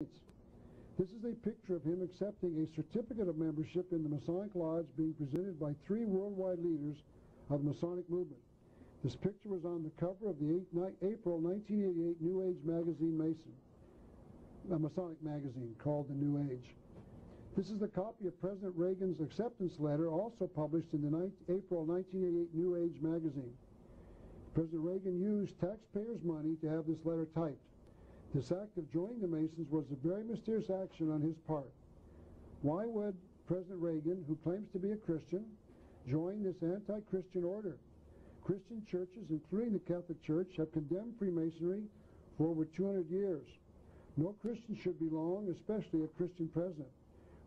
This is a picture of him accepting a certificate of membership in the Masonic Lodge being presented by 3 worldwide leaders of the Masonic movement. This picture was on the cover of the April 1988 New Age magazine a Masonic magazine called The New Age. This is the copy of President Reagan's acceptance letter, also published in the April 1988 New Age magazine. President Reagan used taxpayers' money to have this letter typed. This act of joining the Masons was a very mysterious action on his part. Why would President Reagan, who claims to be a Christian, join this anti-Christian order? Christian churches, including the Catholic Church, have condemned Freemasonry for over 200 years. No Christian should belong, especially a Christian president.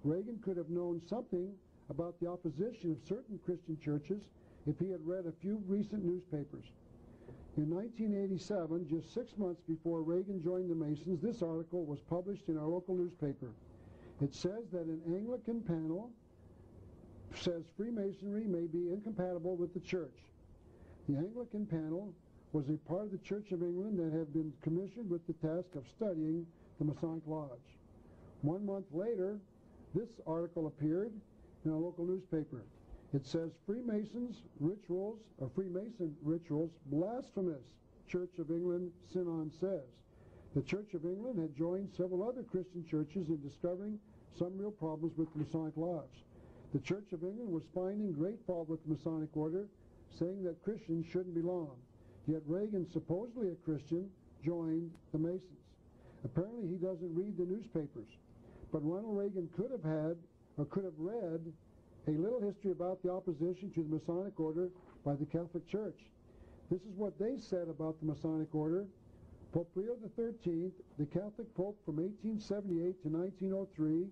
Reagan could have known something about the opposition of certain Christian churches if he had read a few recent newspapers. In 1987, just 6 months before Reagan joined the Masons, this article was published in our local newspaper. It says that an Anglican panel says Freemasonry may be incompatible with the Church. The Anglican panel was a part of the Church of England that had been commissioned with the task of studying the Masonic Lodge. 1 month later, this article appeared in our local newspaper. It says Freemason rituals, blasphemous, Church of England Synod says. The Church of England had joined several other Christian churches in discovering some real problems with the Masonic Lodge. The Church of England was finding great fault with the Masonic order, saying that Christians shouldn't belong. Yet Reagan, supposedly a Christian, joined the Masons. Apparently he doesn't read the newspapers. But Ronald Reagan could have read a little history about the opposition to the Masonic order by the Catholic Church. This is what they said about the Masonic order. Pope Leo XIII, the Catholic Pope from 1878 to 1903,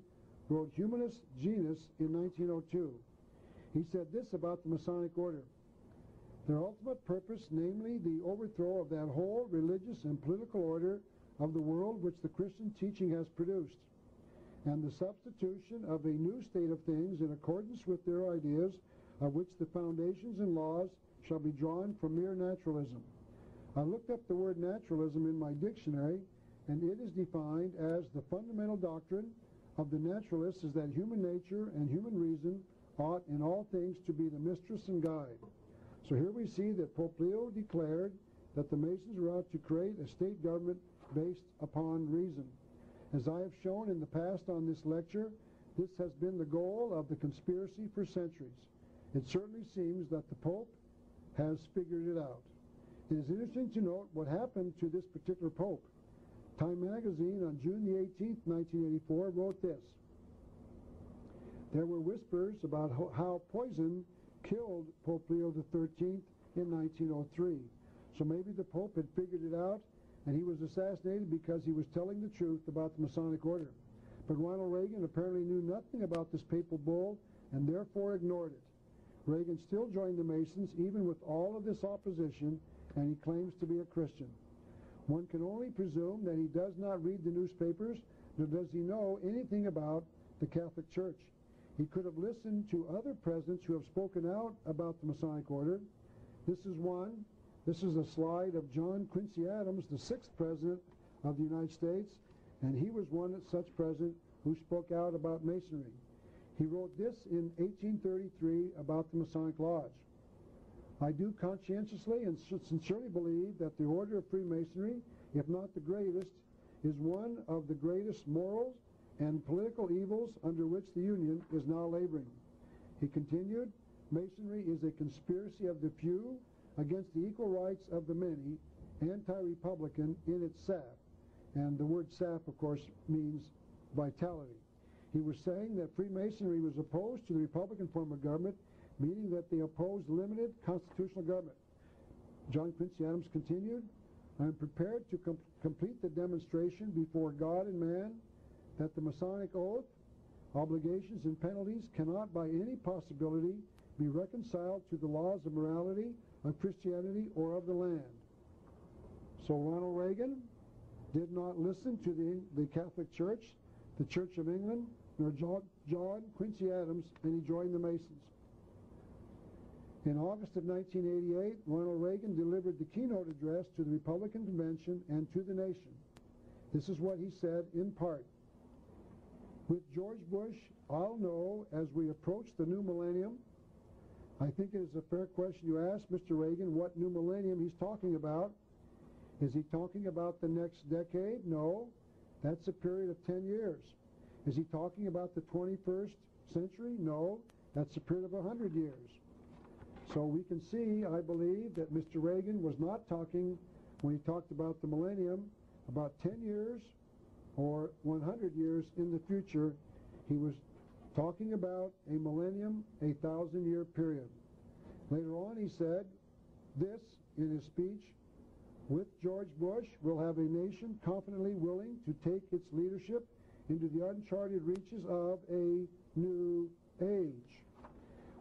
wrote Humanus Genus in 1902. He said this about the Masonic order: their ultimate purpose, namely the overthrow of that whole religious and political order of the world which the Christian teaching has produced, and the substitution of a new state of things in accordance with their ideas, of which the foundations and laws shall be drawn from mere naturalism. I looked up the word naturalism in my dictionary, and it is defined as the fundamental doctrine of the naturalists is that human nature and human reason ought in all things to be the mistress and guide. So here we see that Pope Leo declared that the Masons were out to create a state government based upon reason. As I have shown in the past on this lecture, this has been the goal of the conspiracy for centuries. It certainly seems that the Pope has figured it out. It is interesting to note what happened to this particular Pope. Time magazine on June the 18th, 1984 wrote this: there were whispers about how poison killed Pope Leo XIII in 1903. So maybe the Pope had figured it out, and he was assassinated because he was telling the truth about the Masonic order. But Ronald Reagan apparently knew nothing about this papal bull and therefore ignored it. Reagan still joined the Masons even with all of this opposition, and he claims to be a Christian. One can only presume that he does not read the newspapers, nor does he know anything about the Catholic Church. He could have listened to other presidents who have spoken out about the Masonic order. This is one. This is a slide of John Quincy Adams, the 6th President of the United States, and he was one such president who spoke out about Masonry. He wrote this in 1833 about the Masonic Lodge: I do conscientiously and sincerely believe that the order of Freemasonry, if not the greatest, is one of the greatest moral and political evils under which the Union is now laboring. He continued, Masonry is a conspiracy of the few against the equal rights of the many, anti-republican in its sap. And the word sap, of course, means vitality. He was saying that Freemasonry was opposed to the Republican form of government, meaning that they opposed limited constitutional government. John Quincy Adams continued, I am prepared to complete the demonstration before God and man that the Masonic oath, obligations, and penalties cannot by any possibility be reconciled to the laws of morality, of Christianity, or of the land. So Ronald Reagan did not listen to the Catholic Church, the Church of England, nor John Quincy Adams, and he joined the Masons. In August of 1988, Ronald Reagan delivered the keynote address to the Republican Convention and to the nation. This is what he said in part. With George Bush, I'll know as we approach the new millennium. I think it is a fair question you ask Mr. Reagan what new millennium he's talking about. Is he talking about the next decade? No. That's a period of 10 years. Is he talking about the 21st century? No. That's a period of 100 years. So we can see, I believe, that Mr. Reagan was not talking, when he talked about the millennium, about 10 years or 100 years in the future. He was talking about a millennium, a 1,000-year period. Later on he said this in his speech, with George Bush, we'll have a nation confidently willing to take its leadership into the uncharted reaches of a new age.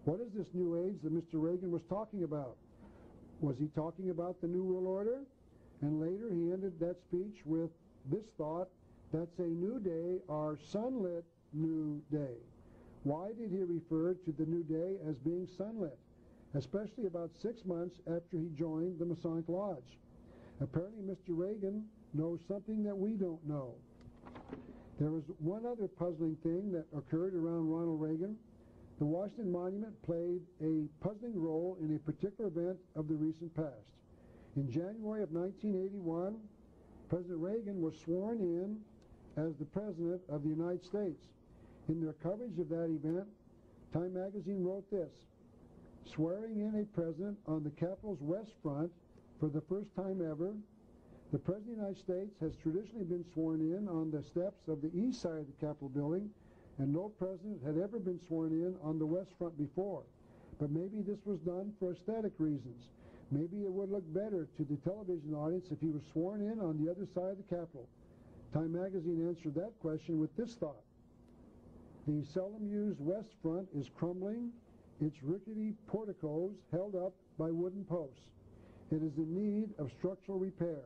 What is this new age that Mr. Reagan was talking about? Was he talking about the New World Order? And later he ended that speech with this thought, that's a new day, our sunlit new day. Why did he refer to the new day as being sunlit? Especially about 6 months after he joined the Masonic Lodge. Apparently Mr. Reagan knows something that we don't know. There was one other puzzling thing that occurred around Ronald Reagan. The Washington Monument played a puzzling role in a particular event of the recent past. In January of 1981, President Reagan was sworn in as the President of the United States. In their coverage of that event, Time magazine wrote this, swearing in a president on the Capitol's west front for the first time ever, the President of the United States has traditionally been sworn in on the steps of the east side of the Capitol building, and no president had ever been sworn in on the west front before. But maybe this was done for aesthetic reasons. Maybe it would look better to the television audience if he was sworn in on the other side of the Capitol. Time magazine answered that question with this thought. The seldom used west front is crumbling, its rickety porticos held up by wooden posts. It is in need of structural repair.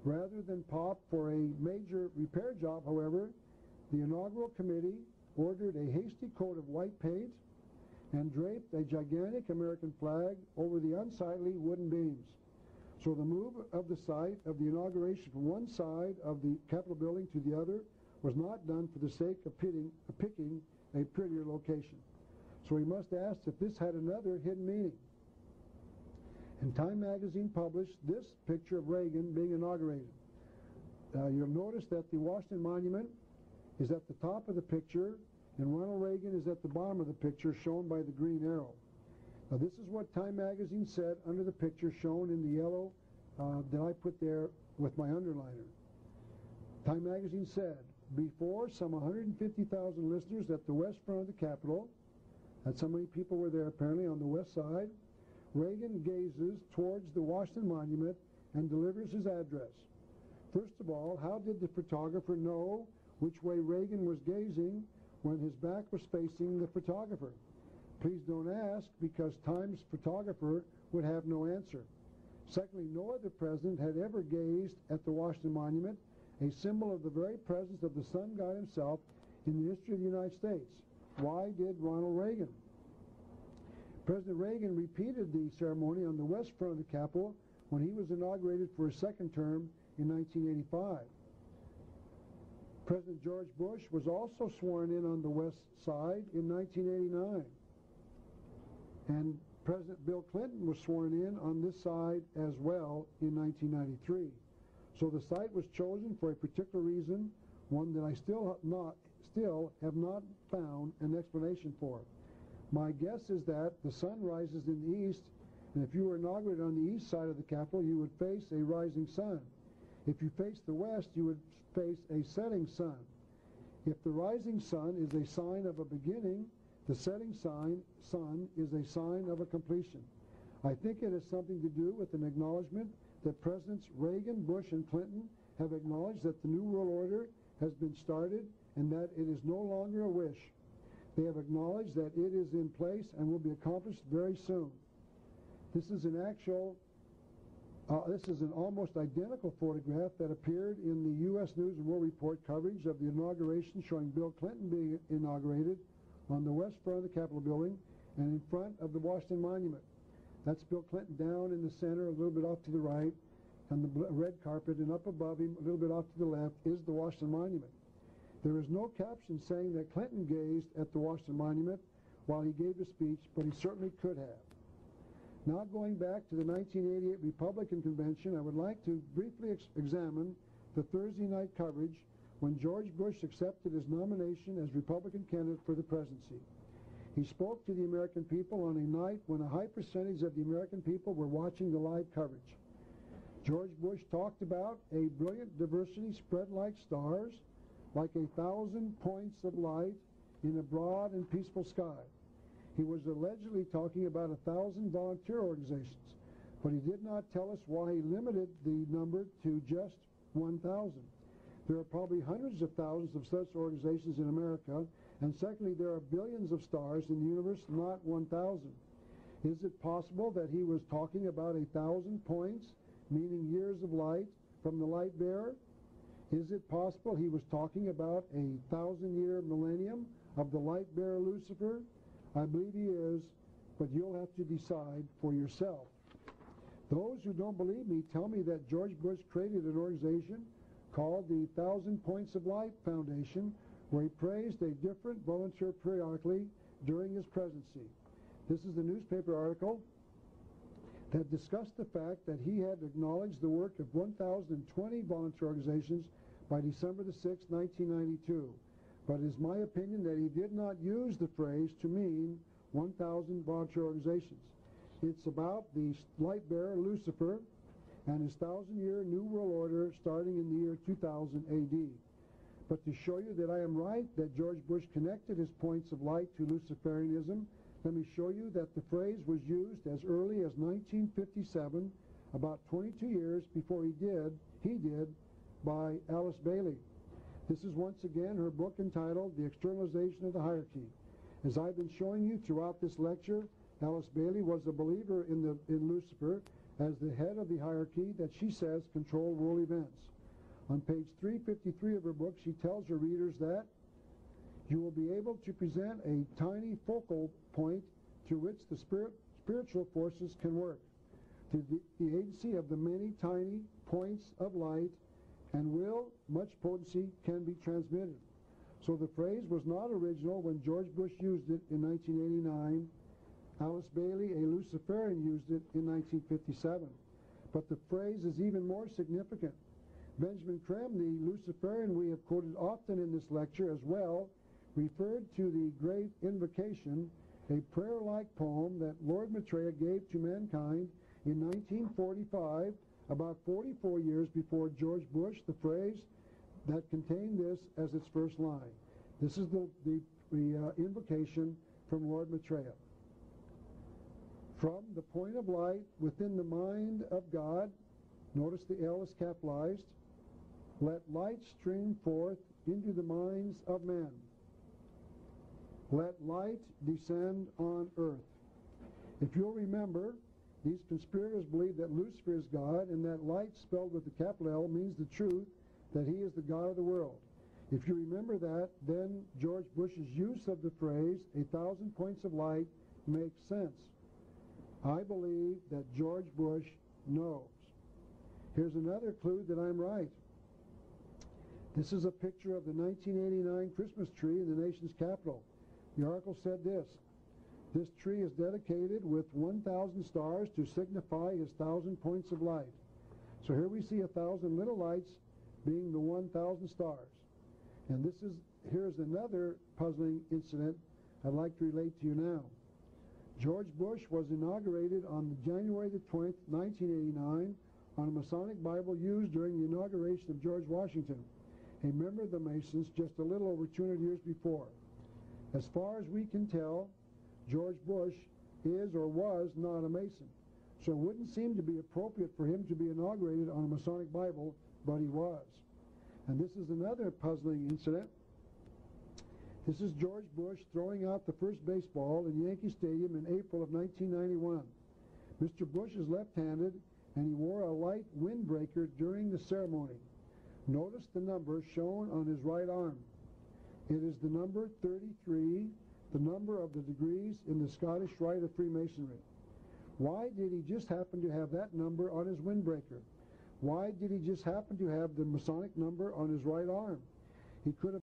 Rather than pop for a major repair job, however, the inaugural committee ordered a hasty coat of white paint and draped a gigantic American flag over the unsightly wooden beams. So the move of the site of the inauguration from one side of the Capitol building to the other was not done for the sake of picking a prettier location. So we must ask if this had another hidden meaning. And Time magazine published this picture of Reagan being inaugurated. You'll notice that the Washington Monument is at the top of the picture, and Ronald Reagan is at the bottom of the picture, shown by the green arrow. Now this is what Time magazine said under the picture shown in the yellow that I put there with my underliner. Time magazine said, before some 150,000 listeners at the west front of the Capitol, that's how many people were there apparently on the west side, Reagan gazes towards the Washington Monument and delivers his address. First of all, how did the photographer know which way Reagan was gazing when his back was facing the photographer? Please don't ask, because Time's photographer would have no answer. Secondly, no other president had ever gazed at the Washington Monument, a symbol of the very presence of the sun god himself in the history of the United States. Why did Ronald Reagan? President Reagan repeated the ceremony on the west front of the Capitol when he was inaugurated for his second term in 1985. President George Bush was also sworn in on the west side in 1989. And President Bill Clinton was sworn in on this side as well in 1993. So the site was chosen for a particular reason, one that I still have not found an explanation for. My guess is that the sun rises in the east, and if you were inaugurated on the east side of the Capitol, you would face a rising sun. If you face the west, you would face a setting sun. If the rising sun is a sign of a beginning, the setting sun is a sign of a completion. I think it has something to do with an acknowledgement that Presidents Reagan, Bush, and Clinton have acknowledged that the New World Order has been started and that it is no longer a wish. They have acknowledged that it is in place and will be accomplished very soon. This is an almost identical photograph that appeared in the U.S. News and World Report coverage of the inauguration, showing Bill Clinton being inaugurated on the west front of the Capitol building and in front of the Washington Monument. That's Bill Clinton down in the center, a little bit off to the right, and the red carpet, and up above him, a little bit off to the left, is the Washington Monument. There is no caption saying that Clinton gazed at the Washington Monument while he gave the speech, but he certainly could have. Now going back to the 1988 Republican Convention, I would like to briefly examine the Thursday night coverage when George Bush accepted his nomination as Republican candidate for the presidency. He spoke to the American people on a night when a high percentage of the American people were watching the live coverage. George Bush talked about a brilliant diversity spread like stars, like 1,000 points of light in a broad and peaceful sky. He was allegedly talking about 1,000 volunteer organizations, but he did not tell us why he limited the number to just 1,000. There are probably hundreds of thousands of such organizations in America, and secondly, there are billions of stars in the universe, not 1,000. Is it possible that he was talking about 1,000 points, meaning years of light, from the light bearer? Is it possible he was talking about 1,000-year millennium of the light bearer Lucifer? I believe he is, but you'll have to decide for yourself. Those who don't believe me tell me that George Bush created an organization called the 1,000 Points of Light Foundation, where he praised a different volunteer periodically during his presidency. This is the newspaper article that discussed the fact that he had acknowledged the work of 1,020 volunteer organizations by December the 6th, 1992. But it is my opinion that he did not use the phrase to mean 1,000 volunteer organizations. It's about the light bearer Lucifer and his 1,000-year New World Order starting in the year 2000 A.D. But to show you that I am right, that George Bush connected his points of light to Luciferianism, let me show you that the phrase was used as early as 1957, about 22 years before he did, by Alice Bailey. This is once again her book entitled The Externalization of the Hierarchy. As I've been showing you throughout this lecture, Alice Bailey was a believer in Lucifer as the head of the hierarchy that she says control world events. On page 353 of her book, she tells her readers that you will be able to present a tiny focal point through which the spiritual forces can work. Through the agency of the many tiny points of light and will, much potency can be transmitted. So the phrase was not original when George Bush used it in 1989. Alice Bailey, a Luciferian, used it in 1957. But the phrase is even more significant. Benjamin Creme, the Luciferian we have quoted often in this lecture as well, referred to the Great Invocation, a prayer-like poem that Lord Maitreya gave to mankind in 1945, about 44 years before George Bush, the phrase that contained this as its first line. This is the invocation from Lord Maitreya. From the point of light within the mind of God, notice the L is capitalized, let light stream forth into the minds of men. Let light descend on earth. If you'll remember, these conspirators believe that Lucifer is God and that light spelled with the capital L means the truth, that he is the God of the world. If you remember that, then George Bush's use of the phrase, 1,000 points of light, makes sense. I believe that George Bush knows. Here's another clue that I'm right. This is a picture of the 1989 Christmas tree in the nation's capital. The article said this: this tree is dedicated with 1,000 stars to signify his 1,000 points of light. So here we see 1,000 little lights being the 1,000 stars. And here's another puzzling incident I'd like to relate to you now. George Bush was inaugurated on January the 20th, 1989, on a Masonic Bible used during the inauguration of George Washington, a member of the Masons, just a little over 200 years before. As far as we can tell, George Bush is or was not a Mason, so it wouldn't seem to be appropriate for him to be inaugurated on a Masonic Bible, but he was. And this is another puzzling incident. This is George Bush throwing out the first baseball in Yankee Stadium in April of 1991. Mr. Bush is left-handed, and he wore a light windbreaker during the ceremony. Notice the number shown on his right arm. It is the number 33, the number of the degrees in the Scottish Rite of Freemasonry. Why did he just happen to have that number on his windbreaker? Why did he just happen to have the Masonic number on his right arm? He could have